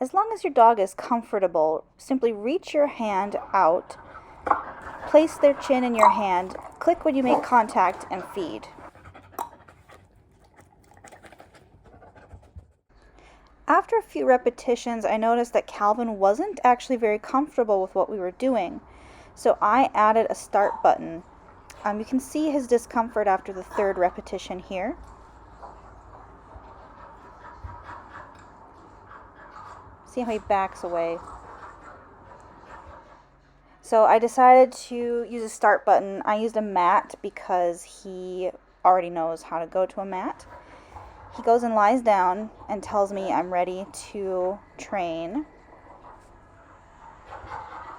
As long as your dog is comfortable, simply reach your hand out, place their chin in your hand, click when you make contact, and feed. After a few repetitions, I noticed that Calvin wasn't actually very comfortable with what we were doing, so I added a start button. You can see his discomfort after the third repetition here. See how he backs away. So I decided to use a start button. I used a mat because he already knows how to go to a mat. He goes and lies down and tells me I'm ready to train.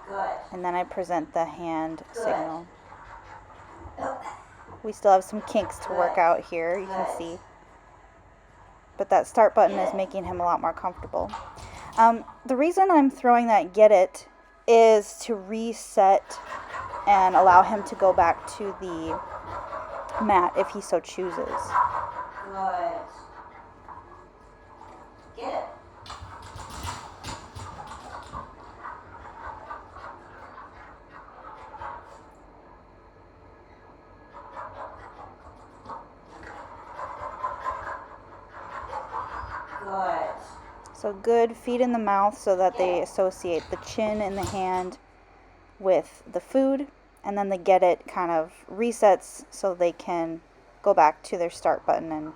Good. And then I present the hand Good. signal. We still have some kinks to work out here, you can see. But that start button is making him a lot more comfortable. The reason I'm throwing that get it is to reset and allow him to go back to the mat if he so chooses. Good. Get it. Good. So good, feet in the mouth so that they associate the chin in the hand with the food, and then the get it kind of resets so they can go back to their start button. And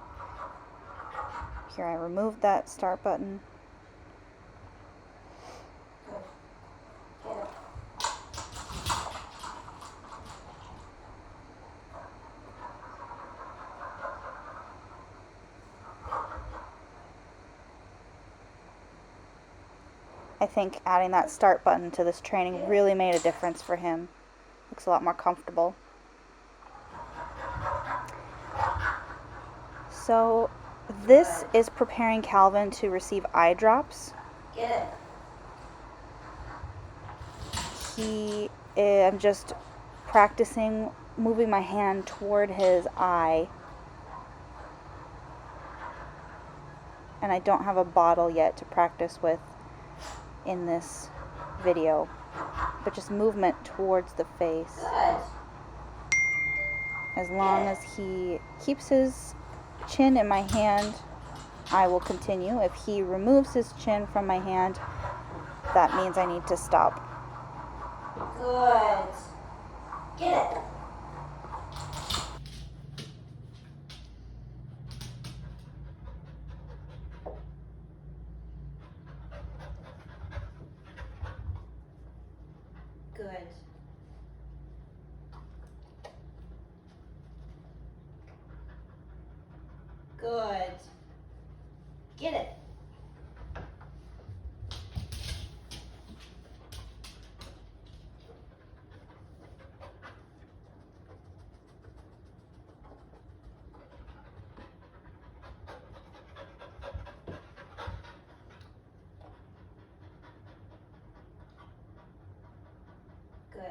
here I removed that start button. Get it. I think adding that start button to this training really made a difference for him. Looks a lot more comfortable. So this is preparing Calvin to receive eye drops. Get it. I'm just practicing moving my hand toward his eye. And I don't have a bottle yet to practice with in this video, but just movement towards the face. Good. As long as he keeps his chin in my hand, I will continue. If he removes his chin from my hand, that means I need to stop. Good. Get it. Good. Good. Get it. Good.